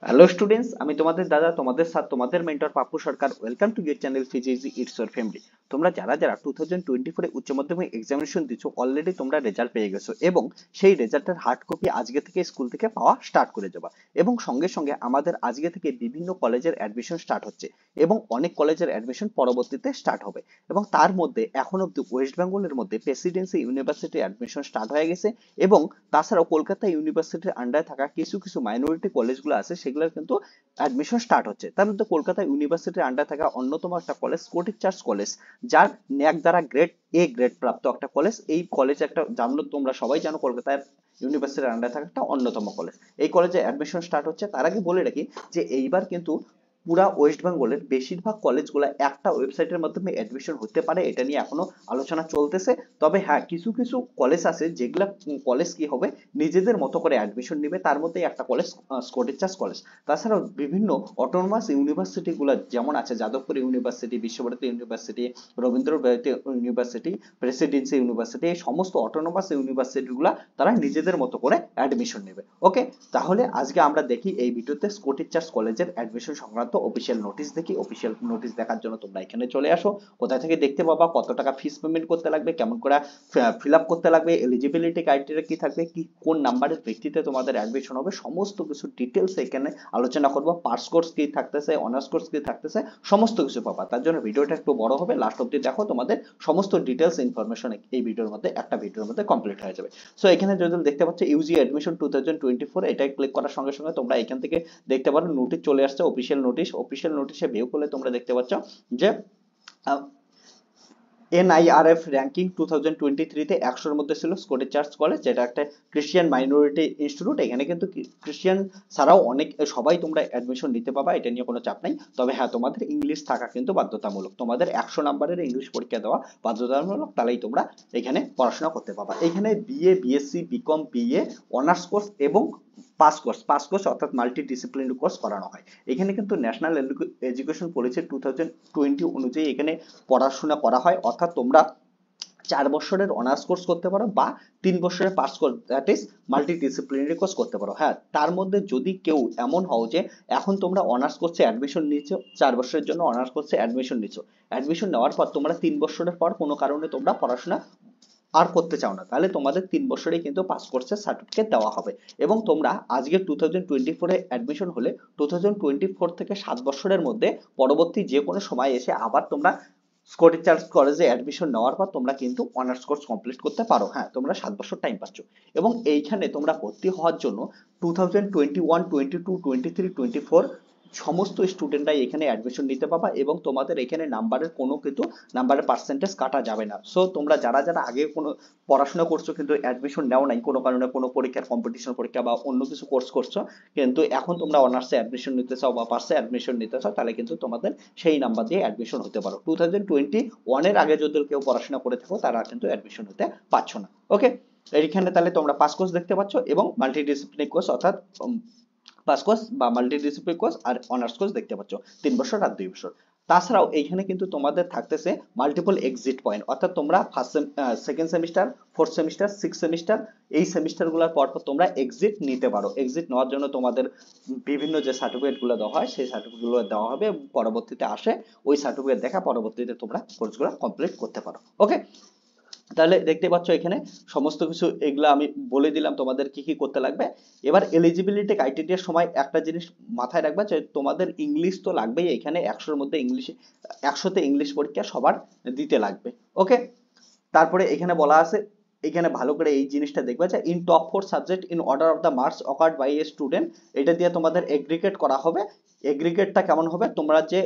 Hello students, আমি তোমাদের দাদা, তোমাদের স্যার, তোমাদের mentor Pappu Sarkar. Welcome to your channel physics it's your family. তোমরা যারা যারা 2024 উচ্চ মাধ্যমিক এক্সামিনেশন দিচ্ছ, অলরেডি তোমরা রেজাল্ট পেয়ে গেছো এবং সেই রেজাল্টের হার্ড কপি আজকে থেকে স্কুল থেকে পাওয়া স্টার্ট করে যাবা। এবং সঙ্গে সঙ্গে আমাদের আজকে থেকে বিভিন্ন কলেজের অ্যাডমিশন স্টার্ট হচ্ছে এবং অনেক কলেজের অ্যাডমিশন পরবর্তীতে স্টার্ট হবে। এবং তার মধ্যে এখন অব্দি ওয়েস্ট বেঙ্গলের মধ্যে প্রেসিডেন্সি ইউনিভার্সিটি অ্যাডমিশন স্টার্ট হয়ে গেছে এবং তাছাড়াও কলকাতা ইউনিভার্সিটির আন্ডারে থাকা কিছু কিছু মাইনরিটি কলেজগুলো আছে, সেগুলোর কিন্তু অ্যাডমিশন স্টার্ট হচ্ছে। তার মধ্যে কলকাতা ইউনিভার্সিটির আন্ডারে থাকা অন্যতম একটা কলেজ স্কটিশ চার্চ কলেজ, যার ন্যাক দ্বারা গ্রেড এ গ্রেড প্রাপ্ত একটা কলেজ। এই কলেজ একটা জানো, তোমরা সবাই জানো, কলকাতার ইউনিভার্সিটির আন্ডারে থাকা একটা অন্যতম কলেজ। এই কলেজে অ্যাডমিশন স্টার্ট হচ্ছে। তার আগে বলে রাখি যে এইবার কিন্তু পুরা ওয়েস্ট বেঙ্গলের বেশিরভাগ কলেজগুলো একটা ওয়েবসাইটের মাধ্যমে অ্যাডমিশন হতে পারে, এটা নিয়ে এখনো আলোচনা চলতেছে। তবে হ্যাঁ, কিছু কিছু কলেজ আছে যেগুলা কলেজ কি হবে, নিজেদের মতো করে অ্যাডমিশন নেবে। তার মধ্যে একটা কলেজ স্কটিশ চার্চ কলেজ। তাছাড়াও বিভিন্ন অটোনমাস ইউনিভার্সিটি গুলা যেমন আছে Jadavpur university, Visva Bharati university, Rabindra Bharati university, presidency university, এই সমস্ত অটোনমাস ইউনিভার্সিটি গুলা তারা নিজেদের মতো করে অ্যাডমিশন নেবে। ওকে, তাহলে আজকে আমরা দেখি এই ভিডিওতে স্কটিশ চার্চ কলেজের অ্যাডমিশন সংক্রান্ত অফিসিয়াল নোটিশ দেখি। অফিসিয়াল নোটিশ দেখার জন্য তোমরা এখানে চলে আসো। কোথা থেকে দেখতে পাবা, কত টাকা ফিস পেমেন্ট করতে লাগবে, কেমন করে ফিল আপ করতে লাগবে, এলিজিবিলিটি ক্রাইটেরিয়া কি থাকবে, কি কোন নাম্বারের ভিত্তিতে তোমাদের অ্যাডমিশন হবে, সমস্ত কিছু ডিটেলস এখানে আলোচনা করব। পার্স কোর্স কি থাকতেছে, অনার্স কোর্স কি থাকতেছে, সমস্ত কিছু পাবা। তার জন্য ভিডিওটা একটু বড় হবে, লাস্ট অব্দি দেখো, তোমাদের সমস্ত ডিটেলস ইনফরমেশন এই ভিডিওর মধ্যে, একটা ভিডিওর মধ্যে কমপ্লিট হয়ে যাবে। সো এখানে যদি দেখতে পাচ্ছ ইউজি অ্যাডমিশন 2024, এটা ক্লিক করার সঙ্গে সঙ্গে তোমরা এখান থেকে দেখতে পারো নোটিশ চলে আসছে, অফিসিয়াল নোটিশ। অফিসিয়াল নোটিশে ভিউ করলে তোমরা দেখতে পাচ্ছ যে এনআইআরএফ র্যাঙ্কিং 2023-তে 100-র মধ্যে ছিল স্কটিশ চার্চ কলেজ, যেটা একটা ক্রিশ্চিয়ান মাইনরিটি ইনস্টিটিউট। এখানে কিন্তু ক্রিশ্চিয়ান ছাড়াও অনেক সবাই তোমরা অ্যাডমিশন নিতে পাবা, এটা নিয়ে কোনো চাপ নাই। তবে হ্যাঁ, তোমাদের ইংলিশ থাকা কিন্তু বাধ্যতামূলক, তোমাদের 100 নাম্বারের ইংলিশ পরীক্ষা দেওয়া বাধ্যতামূলক, তাহলেই তোমরা এখানে পড়াশোনা করতে পাবা। এখানে BA, BSc, BCom, BA, honours course এবং পাস কোর্স অর্থাৎ মাল্টি ডিসিপ্লিনারি কোর্স করানো হয়। এখানে কিন্তু ন্যাশনাল এডুকেশন পলিসি 2020 অনুযায়ী এখানে পড়াশোনা করা হয়, অর্থাৎ তোমরা 4 বছরের অনার্স কোর্স করতে পারো বা 3 বছরের pass course, that is multi disciplinary course করতে পারো। হ্যাঁ, তার মধ্যে যদি কেউ এমন হও যে এখন তোমরা অনার্স কোর্সে অ্যাডমিশন নিচ্ছো, 4 বছরের জন্য অনার্স কোর্সে অ্যাডমিশন নিচ্ছো, অ্যাডমিশন নেওয়ার পর তোমরা 3 বছরের পর কোনো কারণে তোমরা পড়াশোনা আর করতে চাও না, তাহলে তোমাদের 3 বছরেই কিন্তু পাস কোর্সের সার্টিফিকেট দেওয়া হবে। এবং তোমরা আজকে 2024-এ অ্যাডমিশন হলে 2024 থেকে 7 বছরের মধ্যে পরবর্তী যে কোনো সময় এসে আবার তোমরা স্কটিশ চার্চ কলেজে অ্যাডমিশন নেওয়ার পর তোমরা কিন্তু অনার্স কোর্স কমপ্লিট করতে পারো। হ্যাঁ, তোমরা 7 বছর টাইম পাচ্ছ। এবং এইখানে তোমরা ভর্তি হওয়ার জন্য 2021, 22, 23, 24 সমস্ত স্টুডেন্টরাই এখানে অ্যাডমিশন নিতে পাবা এবং তোমাদের এখানে নাম্বারের কোনো কিন্তু নাম্বারের পার্সেন্টেজ কাটা যাবে না। সো তোমরা যারা যারা আগে কোনো পড়াশোনা করছো কিন্তু অ্যাডমিশন নেও নাই, কোনো কারণে কোনো পরীক্ষার, কম্পিটিশন পরীক্ষা বা অন্য কিছু কোর্স করছো, কিন্তু এখন তোমরা অনার্সে অ্যাডমিশন নিতে চাও বা পার্সে অ্যাডমিশন নিতে চাও, তাহলে কিন্তু তোমাদের সেই নাম্বার দিয়ে অ্যাডমিশন হতে পারো। 2021-এর আগে যদি কেউ পড়াশোনা করে থাকো, তারা কিন্তু অ্যাডমিশন হতে পারছো না। ওকে, এইখানে তাহলে তোমরা পাস কোর্স দেখতে পাচ্ছ এবং মাল্টিডিসিপ্লিনারি কোর্স অর্থাৎ পাস কোর্স বা মাল্টিডিসিপ্লিনারি কোর্স আর অনার্স কোর্স দেখতে পাচ্ছ, 3 বছর আর 2 বছর। তাছাড়াও এইখানে কিন্তু তোমাদের থাকতেছে মাল্টিপল এক্সিট পয়েন্ট, অর্থাৎ তোমরা second semester, fourth semester, six semester, এই সেমিস্টার গুলোর পর পর তোমরা এক্সিট নিতে পারো। এক্সিট নেওয়ার জন্য তোমাদের বিভিন্ন যে সার্টিফিকেট গুলো দেওয়া হয়, সেই সার্টিফিকেট গুলো দেওয়া হবে, পরবর্তীতে আসে ওই সার্টিফিকেট দেখা, পরবর্তীতে তোমরা কোর্সগুলো কমপ্লিট করতে পারো। ওকে, তাহলে দেখতে পাচ্ছ এখানে সমস্ত কিছু এগুলা আমি বলে দিলাম তোমাদের কি কি করতে লাগবে। এবার এলিজিবিলিটি ক্রাইটেরিয়ার সময় একটা জিনিস মাথায় রাখবে যে তোমাদের ইংলিশ তো লাগবেই, এখানে 100-র মধ্যে ইংলিশ, 100-তে ইংলিশ পরীক্ষা সবার দিতে লাগবে। ওকে, তারপরে এখানে বলা আছে, এখানে ভালো করে এই জিনিসটা দেখবে যে in top 4 subject in order of the marks accord by a student, এটা দিয়ে তোমাদের এগ্রিগেট করা হবে। এগ্রিগেটটা কেমন হবে, তোমরা যে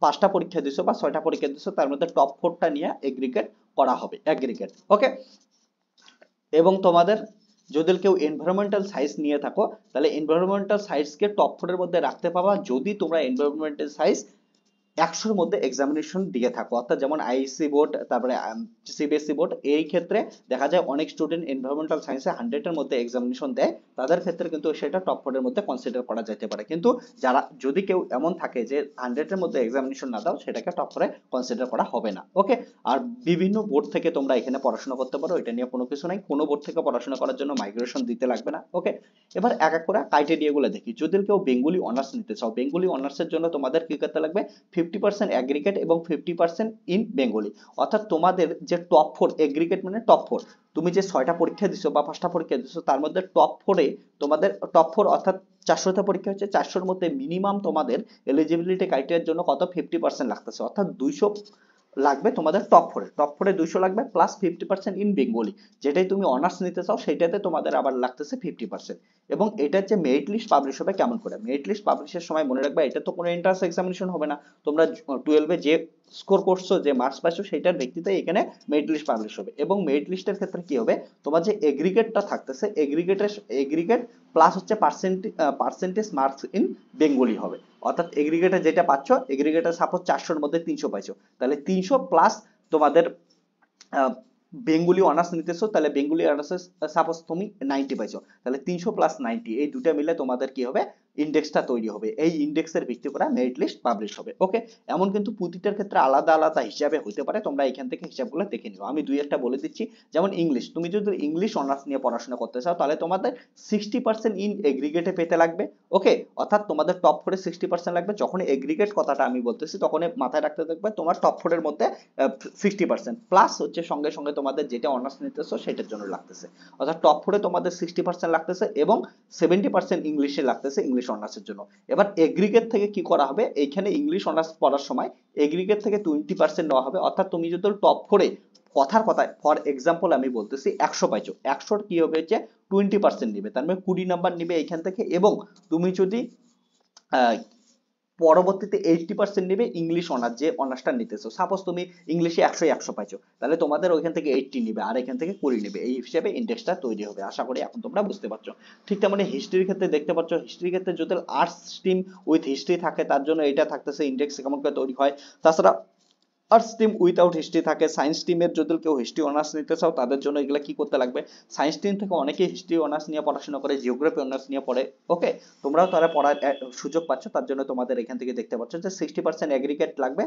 5টা পরীক্ষা দিছো বা 6টা পরীক্ষা দিছো, তার মধ্যে টপ 4টা নিয়ে এগ্রিগেট করা হবে, এগ্রিগেট। ওকে, এবং তোমাদের যদি কেউ এনভায়রনমেন্টাল সায়েন্স নিয়ে থাকো, তাহলে এনভায়রনমেন্টাল সায়েন্সকে টপ 4-এর মধ্যে রাখতে পাবা যদি তোমরা এনভায়রনমেন্টাল সায়েন্স 100-র মধ্যে এক্সামিনেশন দিয়ে থাকো, অর্থাৎ যেমন আইএসসি বোর্ড, তারপরে সিবিএসসি বোর্ড, এই ক্ষেত্রে দেখা যায় অনেক স্টুডেন্ট এনভায়রনমেন্টাল সায়েন্সে 100-এর মধ্যে এক্সামিনেশন দেয়, তাদের ক্ষেত্রে কিন্তু সেটা টপ 4-এর মধ্যে কনসিডার করা যেতে পারে। কিন্তু যারা যদি কেউ এমন থাকে যে 100-এর মধ্যে এক্সামিনেশন না দাও, সেটাকে টপ 4-এ কনসিডার করা হবে না। ওকে, আর বিভিন্ন বোর্ড থেকে তোমরা এখানে পড়াশোনা করতে পারো, এটা নিয়ে কোনো কিছু নাই, কোনো বোর্ড থেকে পড়াশোনা করার জন্য মাইগ্রেশন দিতে লাগবে না। ওকে, এবার এক এক করে ক্রাইটেরিয়া গুলো দেখি। যদি কেউ বেঙ্গলি অনার্স নিতে চাও, বেঙ্গলি অনার্সের জন্য তোমাদের কি করতে লাগবে, 50% এগ্রিগেট এবং 50% ইন বেঙ্গলি, অর্থাৎ তোমাদের যে টপ 4, এগ্রিগেট মানে টপ 4, তুমি যে 6টা পরীক্ষা দিছো বা 5টা পরীক্ষা দিছো, তার মধ্যে টপ 4-এ তোমাদের টপ 4 অর্থাৎ 400টা পরীক্ষা হচ্ছে, 400-র মধ্যে মিনিমাম তোমাদের এলিজিবিলিটি ক্রাইটেরিয়ার জন্য কত 50% লাগতেছে, অর্থাৎ 200 লাগবে তোমাদের টপ 4-এ, টপ 4-এ 200 লাগবে প্লাস 50% ইন বেঙ্গলি, যেটাই তুমি অনার্স নিতে চাও সেটাতে তোমাদের আবার লাগতেছে 50%। এবং এটার যে মেরিট লিস্ট পাবলিশ হবে কেমন করে, মেরিট লিস্ট পাবলিশের সময় মনে রাখবে এটা তো কোনো এন্ট্রান্স এক্সামিনেশন হবে না, তোমরা 12-এ যে স্কোর করছো, যে মার্কস পাইছো, সেটার ভিত্তিতে এখানে মেরিট লিস্ট পাবলিশ হবে। এবং মেরিট লিস্টের ক্ষেত্রে কি হবে, তোমার যে এগ্রিগেটটা থাকতেছে, এগ্রিগেট প্লাস হচ্ছে পার্সেন্টেজ মার্কস ইন বেঙ্গলি হবে, অর্থাৎ এগ্রিগেটে যেটা পাচ্ছ, এগ্রিগেটে সাপোজ 400-র মধ্যে 300 পাইছো, তাহলে 300 প্লাস তোমাদের বেঙ্গলি অনার্স নিতেছো, তাহলে বেঙ্গলি অনার্সে সাপোজ তুমি 90 পাইছো, তাহলে 300 প্লাস 90 এই দুটো মিলে তোমাদের কি হবে, ইন্ডেক্সটা তৈরি হবে, এই ইন্ডেক্সের ভিত্তি করে মেরিট লিস্ট পাবলিশ হবে। ওকে, এমন কিন্তু প্রতিটার ক্ষেত্রে আলাদা আলাদা হিসাবে হতে পারে, তোমরা এখান থেকে হিসাবগুলো দেখে নিও। আমি দুই একটা বলে দিচ্ছি, যেমন ইংলিশ, তুমি যদি ইংলিশ অনার্স নিয়ে পড়াশোনা করতে চাও, তাহলে তোমাদের 60% ইন এগ্রিগেটে পেতে লাগবে। ওকে, অর্থাৎ তোমাদের টপ 4-এ 60% লাগবে। যখন এগ্রিগেট কথাটা আমি বলতেছি, তখন মাথায় রাখতে থাকবে তোমার টপ 4-এর মধ্যে 60% প্লাস হচ্ছে সঙ্গে সঙ্গে তোমাদের যেটা অনার্স নিতেছো সেটার জন্য লাগতেছে, অর্থাৎ টপ 4-এ তোমাদের 60% লাগতেছে এবং 70% ইংলিশে লাগতেছে, ইংলিশ অনার্সের জন্য। এবার এগ্রিগেট থেকে কি করা হবে, এইখানে ইংলিশ অনার্স পড়ার সময় এগ্রিগেট থেকে 20% নেওয়া হবে, অর্থাৎ তুমি যদি টপ 4-এ কথার কথায় ফর এক্সাম্পল আমি বলতেছি 100 পাইছো, 100-র কি হবে হচ্ছে 20% নিবে, তার মানে 20 নাম্বার নিবে এইখান থেকে। এবং তুমি যদি পরবর্তীতে 80% নেবে ইংলিশ অনার্স, যে অনার্সটা নিতেছো, সাপোজ তুমি ইংলিশে 100 পাইছো, তাহলে তোমাদের ওইখান থেকে 80 নিবে আর এখান থেকে 20 নিবে, এই হিসেবে ইন্ডেক্সটা তৈরি হবে। আশা করি এখন তোমরা বুঝতে পারছো। ঠিক তেমনি হিস্ট্রির ক্ষেত্রে দেখতে পাচ্ছ, হিস্ট্রির ক্ষেত্রে যদি আর্টস স্ট্রিম উইথ হিস্ট্রি থাকে, তার জন্য এটা থাকতেছে ইন্ডেক্স কেমন করে তৈরি হয়। তাছাড়া আর্টস স্ট্রিম উইথাউট হিস্ট্রি থাকে, সায়েন্স স্ট্রিমের যদি কেউ হিস্ট্রি অনার্স নিতে চাও, তাদের জন্য এগুলা কি করতে লাগবে, সায়েন্স স্ট্রিম থেকে অনেকেই হিস্ট্রি অনার্স নিয়ে পড়াশোনা করে, জিওগ্রাফি অনার্স নিয়ে পড়ে। ওকে, তোমরাও তারা পড়ার সুযোগ পাচ্ছ, তার জন্য তোমাদের এখান থেকে দেখতে পাচ্ছ যে 60% এগ্রিগেট লাগবে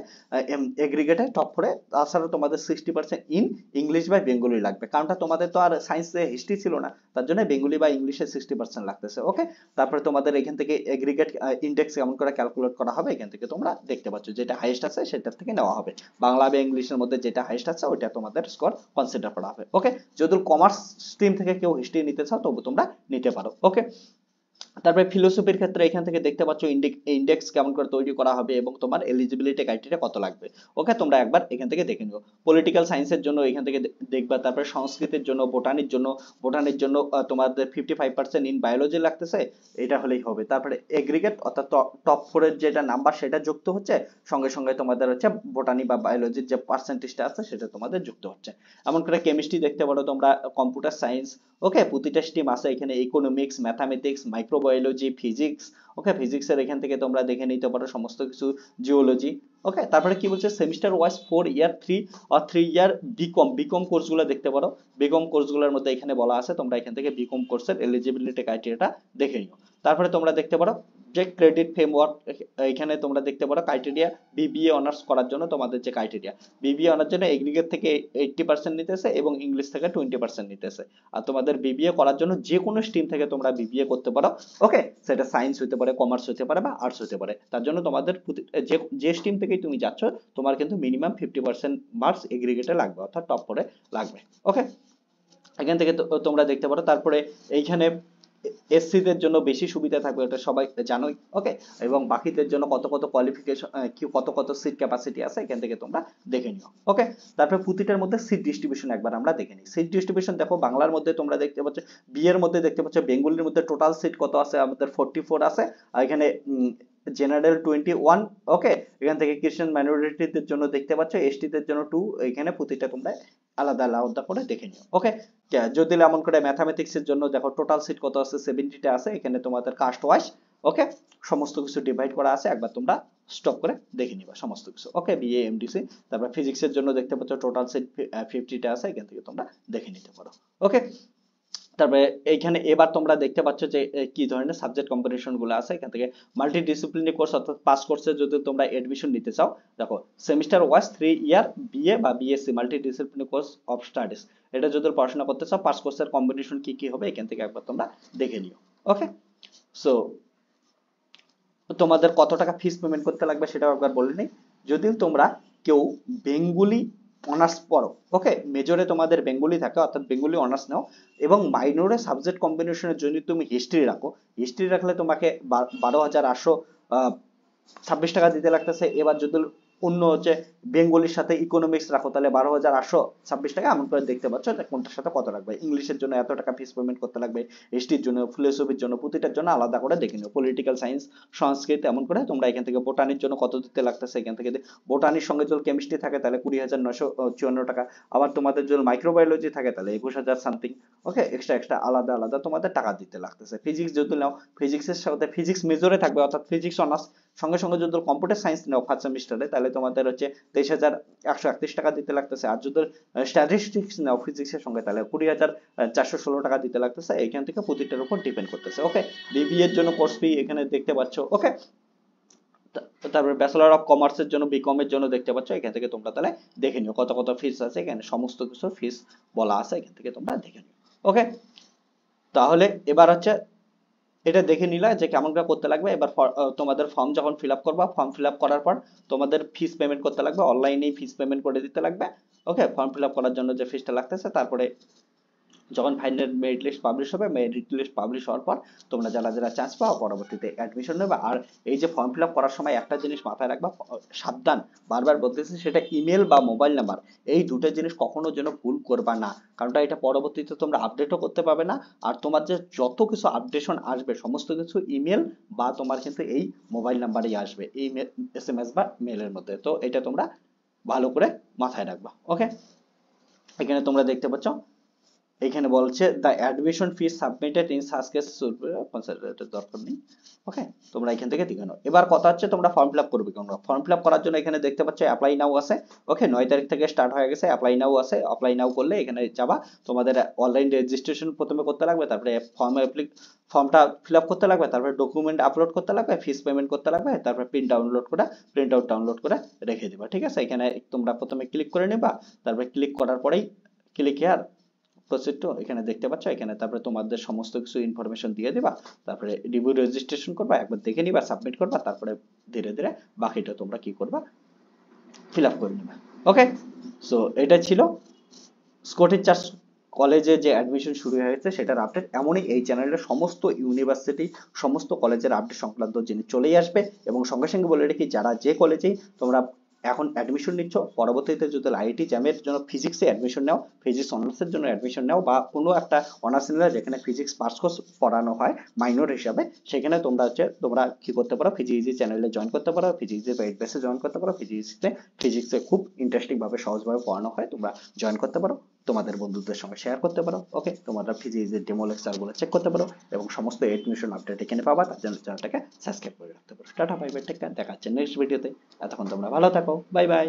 এগ্রিগেটে টপ 4-এ, তাছাড়া তোমাদের 60% ইন ইংলিশ বা বেঙ্গলি লাগবে, কারণটা তোমাদের তো আর সায়েন্সে হিস্ট্রি ছিল না, তার জন্য বেঙ্গলি বা ইংলিশে 60% লাগতেছে। ওকে, তারপরে তোমাদের এখান থেকে এগ্রিগেট ইন্ডেক্স কেমন করে ক্যালকুলেট করা হবে, এখান থেকে তোমরা দেখতে পাচ্ছ, যেটা হাইয়েস্ট আছে সেটার থেকে নেওয়া হবে, বাংলা বা ইংলিশের মধ্যে যেটা হাইয়েস্ট আছে ওইটা তোমাদের স্কোর কনসিডার করা হবে। ওকে, যদি কমার্স স্ট্রিম থেকে কেউ হিস্ট্রি নিতে চাও, তবু তোমরা নিতে পারো। ওকে, তারপরে ফিলোসফির ক্ষেত্রে এখান থেকে দেখতে পাচ্ছ ইন্ডেক্স কেমন করে তৈরি করা হবে এবং তোমার এলিজিবিলিটি ক্রাইটেরিয়া কত লাগবে। ওকে, তোমরা একবার এখান থেকে দেখে নিও। পলিটিক্যাল সায়েন্সের জন্য এখান থেকে দেখবা, তারপরে সংস্কৃতের জন্য, বোটানির জন্য তোমাদের 55% ইন বায়োলজি লাগতেছে, এটা হলেই হবে। তারপরে এগ্রিগেট অর্থাৎ টপ 4-এর যেটা নাম্বার সেটা যুক্ত হচ্ছে, সঙ্গে সঙ্গে তোমাদের হচ্ছে বোটানি বা বায়োলজির যে পার্সেন্টেজটা আছে সেটা তোমাদের যুক্ত হচ্ছে। এমন করে কেমিস্ট্রি দেখতে পারো তোমরা, কম্পিউটার সায়েন্স, ওকে, প্রতিটা স্ট্রিম আছে এখানে, ইকোনমিক্স, ম্যাথামেটিক্স, মাইক্রোবায়োলজি, ফিজিক্স। ওকে, ফিজিক্সের এখান থেকে তোমরা দেখে নিতে পারো সমস্ত কিছু, জিওলজি। ওকে, তারপরে কি বলছে, সেমিস্টার ওয়াইজ 4 ইয়ার 3 আর 3 ইয়ার বিকম কোর্সগুলো দেখতে পারো, বিকম কোর্সগুলোর মধ্যে এখানে বলা আছে, তোমরা এখান থেকে বিকম কোর্সের এলিজিবিলিটি ক্রাইটেরিয়াটা দেখে নিও। তারপরে তোমরা দেখতে পারো যে ক্রেডিট ফ্রেমওয়ার্ক, এখানে তোমরা দেখতে পারো ক্রাইটেরিয়া, বিবিএ অনার্স করার জন্য তোমাদের যে ক্রাইটেরিয়া, বিবিএ অনার্স জন্য এগ্রিগেট থেকে 80% নিতেছে এবং ইংলিশ থেকে 20% নিতেছে। আর তোমাদের বিবিএ করার জন্য যে কোনো স্ট্রিম থেকে তোমরা বিবিএ করতে পারো। ওকে, সেটা সায়েন্স হতে পারে, কমার্স হতে পারে বা আর্টস হতে পারে, তার জন্য তোমাদের যে স্ট্রিম থেকেই তুমি যাচ্ছ, তোমার কিন্তু মিনিমাম 50% মার্কস এগ্রিগেটে লাগবে, অর্থাৎ টপ 4-এ লাগবে। ওকে, এখান থেকে তোমরা দেখতে পারো। তারপরে এইখানে এসসি দের জন্য বেশি সুবিধা থাকবে, এটা সবাই জানোই। ওকে, এবং বাকিদের জন্য কত কত কোয়ালিফিকেশন, কি কত কত সিট ক্যাপাসিটি আছে, এখান থেকে তোমরা দেখে নিও। ওকে, তারপরে প্রতিটার মধ্যে সিট ডিস্ট্রিবিউশন একবার আমরা দেখে নিই। সিট ডিস্ট্রিবিউশন দেখো, বাংলার মধ্যে তোমরা দেখতে পাচ্ছ, বি এর মধ্যে দেখতে পাচ্ছ, বেঙ্গলির মধ্যে টোটাল সিট কত আছে, আমাদের 44 আছে, আর এখানে জেনারেল 21। ওকে, এখান থেকে ক্রিশ্চিয়ান মাইনরিটিদের জন্য দেখতে পাচ্ছ, এসটি দের জন্য 2, এখানে প্রতিটা তোমরা আলাদা আলাদা করে দেখে নিও। ওকে, যদি এমন করে ম্যাথামেটিক্স এর জন্য দেখো টোটাল সিট কত আছে, 70টা আছে, এখানে তোমাদের কাস্ট ওয়াইজ ওকে সমস্ত কিছু ডিভাইড করা আছে, একবার তোমরা স্টপ করে দেখে নিবা সমস্ত কিছু। ওকে, বিএ এমডিসি। তারপর ফিজিক্সের জন্য দেখতে পাচ্ছ টোটাল সিট 50টা আছে, এখান থেকে তোমরা দেখে নিতে পারো। ওকে, তারপরে এইখানে এবার তোমরা দেখতে পাচ্ছ যে কি ধরনের সাবজেক্ট কম্বিনেশন গুলো আছে। এখান থেকে মাল্টি ডিসিপ্লিনারি কোর্স অর্থাৎ পাস কোর্সে যদি তোমরা এডমিশন নিতে চাও, দেখো সেমিস্টার ওয়াইজ 3 ইয়ার বিএ বা BSc multi disciplinary course of studies, এটা যদি পড়াশোনা করতে চাও পাস কোর্সের কম্বিনেশন কি কি হবে এখান থেকে একবার তোমরা দেখে নিও। ওকে, সো তোমাদের কত টাকা ফিস পেমেন্ট করতে লাগবে সেটাও একবার বলে নিই। যদি তোমরা কেউ বেঙ্গলি অনার্স পড়ো, ওকে, মেজরে তোমাদের বেঙ্গলি থাকে অর্থাৎ বেঙ্গলি অনার্স নাও, এবং মাইনরে সাবজেক্ট কম্বিনেশনের জন্য তুমি হিস্ট্রি রাখো, হিস্ট্রি রাখলে তোমাকে 12,826 টাকা দিতে লাগতেছে। এবার যদি অন্য হচ্ছে বেঙ্গলির সাথে ইকোনমিক্স রাখো তাহলে 12,826 টাকা, এমন করে দেখতে পাচ্ছ যে কোনটার সাথে কত লাগবে। ইংলিশের জন্য এত টাকা ফিস পেমেন্ট করতে লাগবে, হিস্ট্রির জন্য, ফিলোসফির জন্য, প্রতিটার জন্য আলাদা করে দেখে নিও। পলিটিক্যাল সায়েন্স, সংস্কৃত, এমন করে তোমরা এখান থেকে বোটানির জন্য কত দিতে লাগতেছে এখান থেকে, বোটানির সঙ্গে যদি কেমিস্ট্রি থাকে তাহলে 20,954 টাকা, আবার তোমাদের যদি মাইক্রোবায়োলজি থাকে তাহলে 21,000 সামথিং। ওকে, এক্সট্রা আলাদা আলাদা তোমাদের টাকা দিতে লাগতেছে। ফিজিক্স যদি নাও, ফিজিক্সের সাথে ফিজিক্স মেজরে থাকবে অর্থাৎ ফিজিক্স অনার্স, সঙ্গে সঙ্গে যদি কম্পিউটার সায়েন্স নাও ফার্স্ট সেমিস্টারে তাহলে তোমাদের হচ্ছে 23,131 টাকা দিতে লাগতেছে। আর যদি স্ট্যাটিস্টিক্স নাও ফিজিক্সের সঙ্গে তাহলে 20,416 টাকা দিতে লাগতেছে। এখান থেকে প্রতিটার উপর ডিপেন্ড করতেছে। ওকে, বিবিএ এর জন্য কোর্স ফি এখানে দেখতে পাচ্ছ। ওকে, তারপরে ব্যাচেলর অফ কমার্সের জন্য, বিকম এর জন্য দেখতে পাচ্ছ। এখান থেকে তোমরা তাহলে দেখে নিও কত কত ফিস আছে, এখানে সমস্ত কিছু ফিস বলা আছে, এখান থেকে তোমরা দেখে নিও। ওকে, তাহলে এবার হচ্ছে এটা দেখে নিলা যে কেমন করে করতে লাগবে। এবার তোমাদের ফর্ম যখন ফিল আপ করবা, ফর্ম ফিল আপ করার পর তোমাদের ফিস পেমেন্ট করতে লাগবে, অনলাইনেই ফিস পেমেন্ট করে দিতে লাগবে। ওকে, ফর্ম ফিল আপ করার জন্য যে ফিসটা লাগতেছে, তারপরে যখন ফাইনাল মেরিট লিস্ট পাবলিশ হবে, মেরিট লিস্ট পাবলিশ হওয়ার পর তোমরা যারা যারা চান্স পাও পরবর্তীতে অ্যাডমিশন নেবে। আর এই যে ফর্ম ফিল আপ করার সময় একটা জিনিস মাথায় রাখবা, সাবধান, বারবার বলতেছি, সেটা ইমেল বা মোবাইল নাম্বার, এই দুটো জিনিস কখনো যেন ভুল করবা না, কারণ এটা পরবর্তীতে তোমরা আপডেটও করতে পারবে না। আর তোমার যে যত কিছু আপডেশন আসবে সমস্ত কিছু ইমেল বা তোমার কিন্তু এই মোবাইল নাম্বারেই আসবে, এই এসএমএস বা মেলের মধ্যে। তো এটা তোমরা ভালো করে মাথায় রাখবা। ওকে, এখানে তোমরা দেখতে পাচ্ছ এখানে বলছে the admission fee submitted in such case considerated, দরকার নেই। ওকে, তোমরা এখান থেকে দেখে নাও। এবার কথা হচ্ছে তোমরা ফর্ম ফিল আপ করবে কেন। ফর্ম ফিল আপ করার জন্য এখানে দেখতে পাচ্ছ অ্যাপ্লাই নাও আছে। ওকে, 9 তারিখ থেকে স্টার্ট হয়ে গেছে, অ্যাপ্লাই নাও আছে। অ্যাপ্লাই নাও করলে এখানে যাবা, তোমাদের অনলাইন রেজিস্ট্রেশন প্রথমে করতে লাগবে, তারপরে ফর্মটা ফিল আপ করতে লাগবে, তারপরে ডকুমেন্ট আপলোড করতে লাগবে, ফিস পেমেন্ট করতে লাগবে, তারপরে প্রিন্ট আউট ডাউনলোড করে রেখে দিবা। ঠিক আছে, এখানে তোমরা প্রথমে ক্লিক করে নেবা, তারপরে ক্লিক করার পরেই ক্লিক হিয়ার প্রসিড টু, এখানে দেখতে পাচ্ছ। এখানে তারপরে তোমাদের সমস্ত কিছু ইনফরমেশন দিয়ে দিবা, তারপরে রিভিউ রেজিস্ট্রেশন করবা, একবার দেখে নিবা, সাবমিট করবা, তারপরে ধীরে ধীরে বাকিটা তোমরা কি করবা, ফিল আপ করে নেবা। ওকে, সো এটা ছিল স্কটিশ চার্চ কলেজে যে অ্যাডমিশন শুরু হয়ে গেছে সেটার আপডেট। এমনই এই চ্যানেলে সমস্ত ইউনিভার্সিটি, সমস্ত কলেজের আপডেট সংক্রান্ত জিনিস চলেই আসবে। এবং সঙ্গে সঙ্গে বলে রেখি, যারা যে কলেজেই তোমরা এখন অ্যাডমিশন নিচ্ছ, পরবর্তীতে যদি আইআইটি জ্যামের জন্য ফিজিক্সে অ্যাডমিশন নাও, ফিজিক্স অনার্সের জন্য অ্যাডমিশন নাও, বা কোনো একটা অনার্স নিলে যেখানে ফিজিক্স পার্টস কোর্স পড়ানো হয় মাইনর হিসাবে, সেখানে তোমরা কি করতে পারো, ফিজিক্সি চ্যানেলে জয়েন করতে পারো, ফিজিক্সি পেইড বেসে জয়েন করতে পারো। ফিজিক্সে খুব ইন্টারেস্টিং ভাবে সহজভাবে পড়ানো হয়, তোমরা জয়েন করতে পারো, তোমাদের বন্ধুদের সঙ্গে শেয়ার করতে পারো। ওকে, তোমরা ফিজিক্সের ডেমো লেকচার গুলো চেক করতে পারো এবং সমস্ত এডমিশন আপডেট এখানে পাবা। তার জন্য চ্যানেলটাকে সাবস্ক্রাইব করে রাখতে পারো। Tata, bye bye, take care, দেখা হচ্ছে নেক্সট ভিডিওতে। এতক্ষণ তোমরা ভালো থাকো, বাই বাই।